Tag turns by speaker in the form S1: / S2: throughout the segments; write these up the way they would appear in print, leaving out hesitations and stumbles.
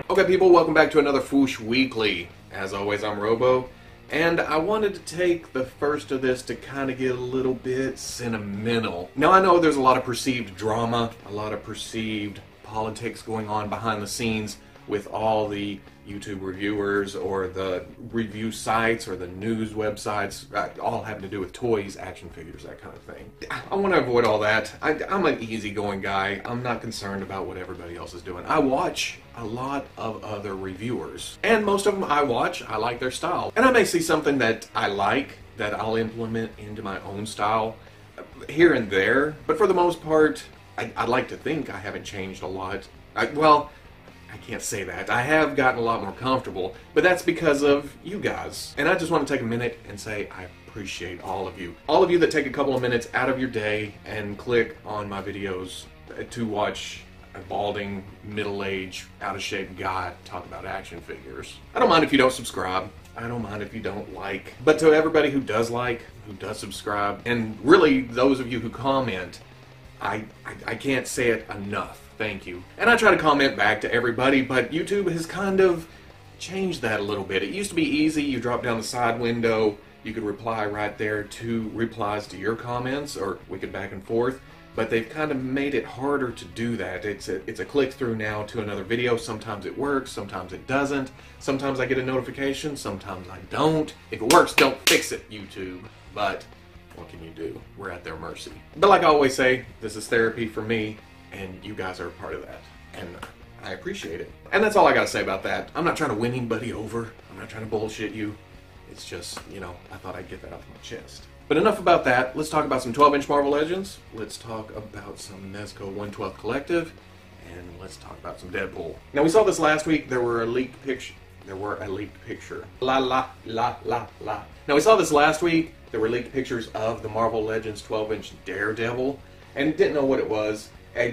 S1: Okay people, welcome back to another Fwoosh Weekly. As always, I'm Robo, and I wanted to take the first of this to kind of get a little bit sentimental. Now I know there's a lot of perceived drama, a lot of perceived politics going on behind the scenes with all the YouTube reviewers or the review sites or the news websites, all having to do with toys, action figures, that kind of thing. I want to avoid all that. I'm an easygoing guy. I'm not concerned about what everybody else is doing. I watch a lot of other reviewers, and most of them I like their style. And I may see something that I like that I'll implement into my own style here and there, but for the most part, I'd like to think I haven't changed a lot. I can't say that. I have gotten a lot more comfortable, but that's because of you guys. And I just want to take a minute and say I appreciate all of you. All of you that take a couple of minutes out of your day and click on my videos to watch a balding, middle-aged, out-of-shape guy talk about action figures. I don't mind if you don't subscribe. I don't mind if you don't like. But to everybody who does like, who does subscribe, and really those of you who comment, I can't say it enough. Thank you. And I try to comment back to everybody, but YouTube has kind of changed that a little bit. It used to be easy. You drop down the side window, you could reply right there to replies to your comments, or we could back and forth, but they've kind of made it harder to do that. It's a click through now to another video. Sometimes it works, sometimes it doesn't. Sometimes I get a notification, sometimes I don't. If it works, don't fix it, YouTube. But what can you do? We're at their mercy. But like I always say, this is therapy for me, and you guys are a part of that, and I appreciate it. And that's all I gotta say about that. I'm not trying to win anybody over. I'm not trying to bullshit you. It's just, you know, I thought I'd get that off my chest. But enough about that. Let's talk about some 12-inch Marvel Legends. Let's talk about some Mezco 1/12 Collective, and let's talk about some Deadpool. Now we saw this last week. There were a leaked picture. La la la la la. Now we saw this last week. There were leaked pictures of the Marvel Legends 12-inch Daredevil, and didn't know what it was.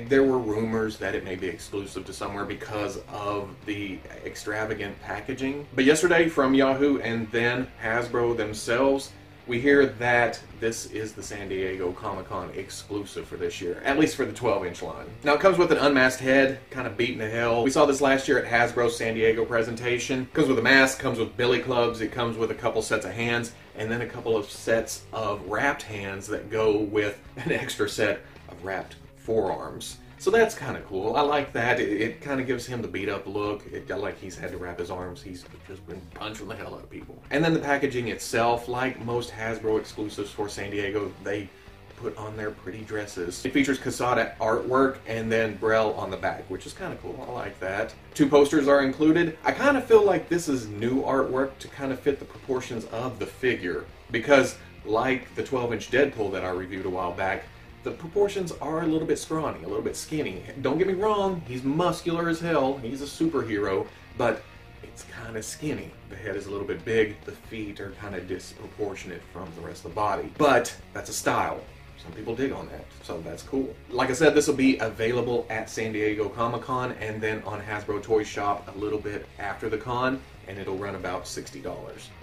S1: There were rumors that it may be exclusive to somewhere because of the extravagant packaging. But yesterday from Yahoo and then Hasbro themselves, we hear that this is the San Diego Comic-Con exclusive for this year, at least for the 12-inch line. Now it comes with an unmasked head, kind of beaten to hell. We saw this last year at Hasbro's San Diego presentation. It comes with a mask, comes with billy clubs, it comes with a couple sets of hands, and then a couple of sets of wrapped hands that go with an extra set of wrapped forearms. So that's kind of cool. I like that. It kind of gives him the beat up look. Like he's had to wrap his arms. He's just been punching the hell out of people. And then the packaging itself, like most Hasbro exclusives for San Diego, they put on their pretty dresses. It features Casada artwork and then Brel on the back, which is kind of cool. I like that. 2 posters are included. I kind of feel like this is new artwork to kind of fit the proportions of the figure, because like the 12-inch Deadpool that I reviewed a while back, the proportions are a little bit scrawny, a little bit skinny. Don't get me wrong, he's muscular as hell, he's a superhero, but it's kind of skinny. The head is a little bit big, the feet are kind of disproportionate from the rest of the body. But that's a style. Some people dig on that, so that's cool. Like I said, this will be available at San Diego Comic-Con and then on Hasbro Toy Shop a little bit after the con, and it'll run about $60.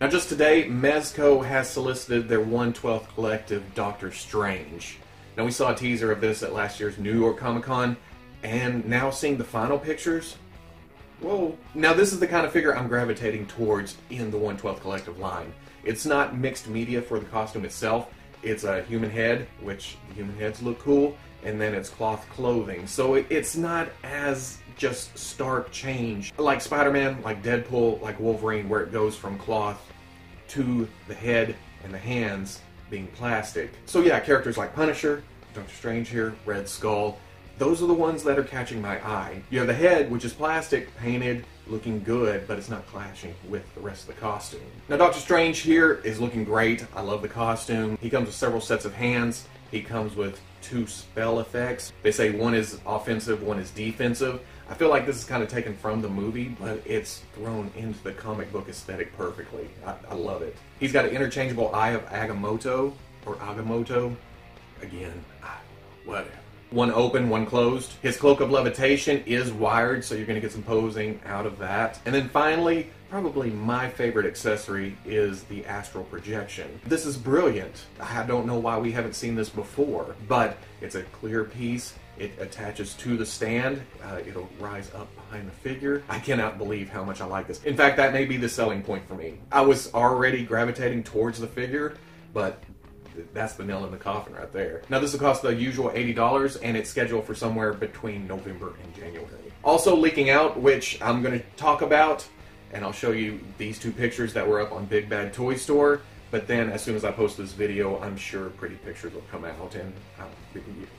S1: Now just today, Mezco has solicited their 1/12 Collective Doctor Strange. Now we saw a teaser of this at last year's New York Comic Con, and now seeing the final pictures, whoa. Now this is the kind of figure I'm gravitating towards in the 1/12 Collective line. It's not mixed media for the costume itself. It's a human head, which the human heads look cool, and then it's cloth clothing. So it's not as just stark change like Spider-Man, like Deadpool, like Wolverine, where it goes from cloth to the head and the hands being plastic. So yeah, characters like Punisher, Doctor Strange here, Red Skull, those are the ones that are catching my eye. You have the head, which is plastic, painted, looking good, but it's not clashing with the rest of the costume. Now Doctor Strange here is looking great. I love the costume. He comes with several sets of hands. He comes with 2 spell effects. They say one is offensive, one is defensive. I feel like this is kind of taken from the movie, but it's thrown into the comic book aesthetic perfectly. I love it. He's got an interchangeable Eye of Agamotto, or Agamotto. Again, whatever. One open, one closed. His cloak of levitation is wired, so you're going to get some posing out of that. And then finally, probably my favorite accessory is the Astral Projection. This is brilliant. I don't know why we haven't seen this before, but it's a clear piece. It attaches to the stand. It'll rise up behind the figure. I cannot believe how much I like this. In fact, that may be the selling point for me. I was already gravitating towards the figure, but that's the nail in the coffin right there. Now, this will cost the usual $80, and it's scheduled for somewhere between November and January. Also leaking out, which I'm going to talk about, and I'll show you these two pictures that were up on Big Bad Toy Store. But then, as soon as I post this video, I'm sure pretty pictures will come out, and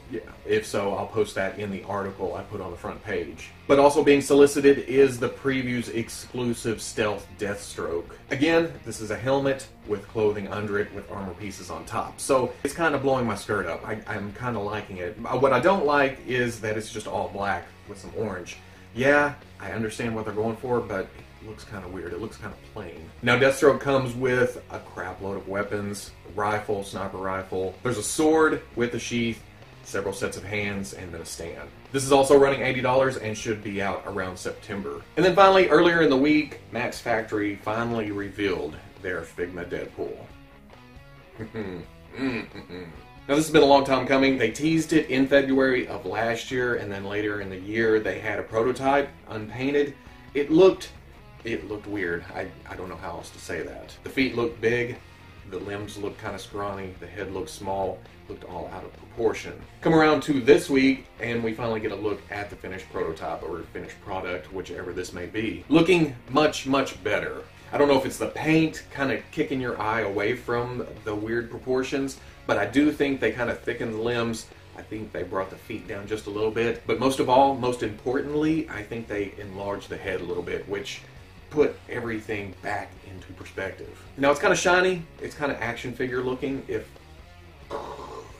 S1: yeah, if so, I'll post that in the article I put on the front page. But also being solicited is the Previews exclusive Stealth Deathstroke. Again, this is a helmet with clothing under it with armor pieces on top. So it's kind of blowing my skirt up. I'm kind of liking it. What I don't like is that it's just all black with some orange. Yeah, I understand what they're going for, but looks kind of weird. It looks kind of plain. Now, Deathstroke comes with a crap load of weapons, rifle, sniper rifle. There's a sword with a sheath, several sets of hands, and then a stand. This is also running $80 and should be out around September. And then finally, earlier in the week, Max Factory finally revealed their figma Deadpool. Now, this has been a long time coming. They teased it in February of last year, and then later in the year, they had a prototype, unpainted. It looked weird. I don't know how else to say that. The feet looked big, the limbs looked kind of scrawny, the head looked small, looked all out of proportion. Come around to this week, and we finally get a look at the finished prototype or finished product, whichever this may be. Looking much, much better. I don't know if it's the paint kind of kicking your eye away from the weird proportions, but I do think they kind of thickened the limbs. I think they brought the feet down just a little bit. But most of all, most importantly, I think they enlarged the head a little bit, which put everything back into perspective. Now, it's kind of shiny, it's kind of action figure looking, if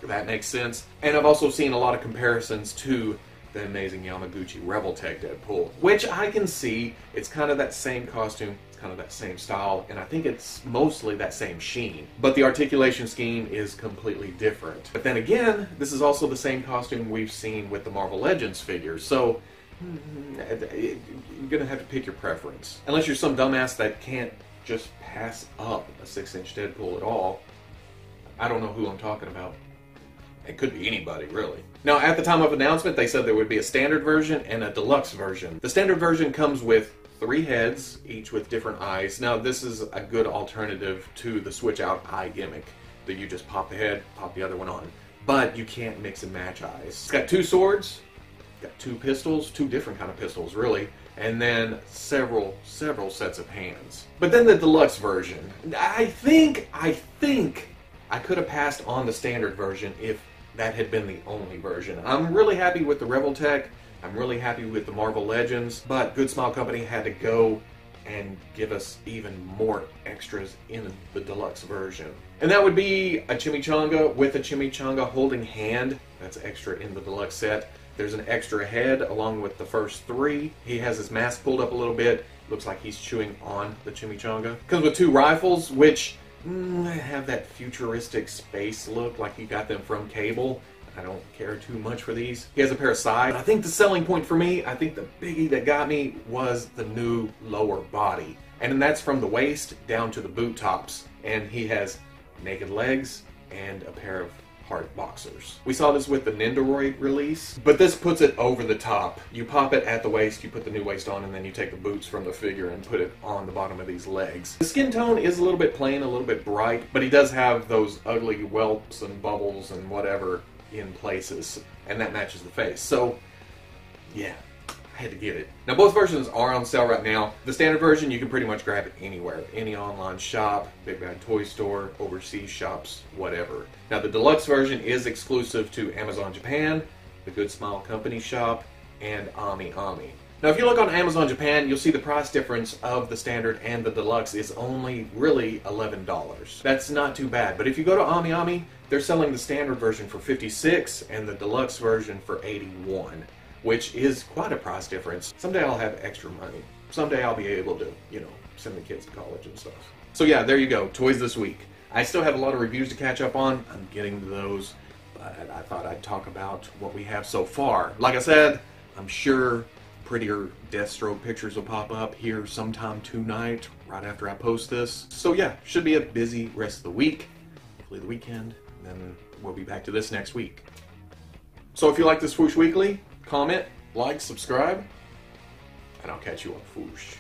S1: that makes sense. And I've also seen a lot of comparisons to the amazing Yamaguchi Revoltech Deadpool, which I can see. It's kind of that same costume, it's kind of that same style, and I think it's mostly that same sheen. But the articulation scheme is completely different. But then again, this is also the same costume we've seen with the Marvel Legends figures, so you're gonna have to pick your preference. Unless you're some dumbass that can't just pass up a 6-inch Deadpool at all. I don't know who I'm talking about. It could be anybody, really. Now, at the time of announcement, they said there would be a standard version and a deluxe version. The standard version comes with 3 heads, each with different eyes. Now, this is a good alternative to the switch-out eye gimmick, that you just pop the head, pop the other one on. But you can't mix and match eyes. It's got 2 swords, got 2 pistols, 2 different kind of pistols, really, and then several sets of hands. But then the deluxe version, I think I could have passed on the standard version if that had been the only version. I'm really happy with the Revoltech, I'm really happy with the Marvel Legends, but Good Smile Company had to go and give us even more extras in the deluxe version. And that would be a chimichanga with a chimichanga holding hand. That's extra in the deluxe set. There's an extra head along with the first 3. He has his mask pulled up a little bit. Looks like he's chewing on the chimichanga. Comes with 2 rifles, which have that futuristic space look, like he got them from Cable. I don't care too much for these. He has a pair of sides. I think the selling point for me, I think the biggie that got me was the new lower body. And that's from the waist down to the boot tops. And he has naked legs and a pair of heart boxers. We saw this with the Nendoroid release, but this puts it over the top. You pop it at the waist, you put the new waist on, and then you take the boots from the figure and put it on the bottom of these legs. The skin tone is a little bit plain, a little bit bright, but he does have those ugly whelps and bubbles and whatever in places, and that matches the face. So, yeah, I had to get it. Now, both versions are on sale right now. The standard version you can pretty much grab anywhere. Any online shop, Big Bad Toy Store, overseas shops, whatever. Now, the deluxe version is exclusive to Amazon Japan, the Good Smile Company shop, and Ami. Now, if you look on Amazon Japan, you'll see the price difference of the standard and the deluxe is only really $11. That's not too bad. But if you go to Ami, they're selling the standard version for $56 and the deluxe version for $81. Which is quite a price difference. Someday I'll have extra money. Someday I'll be able to, send the kids to college and stuff. So yeah, there you go. Toys this week. I still have a lot of reviews to catch up on. I'm getting to those. I thought I'd talk about what we have so far. Like I said, I'm sure prettier Deathstroke pictures will pop up here sometime tonight, right after I post this. So yeah, should be a busy rest of the week. Hopefully the weekend, and then we'll be back to this next week. So if you like this Fwoosh Weekly, comment, like, subscribe, and I'll catch you on Fwoosh.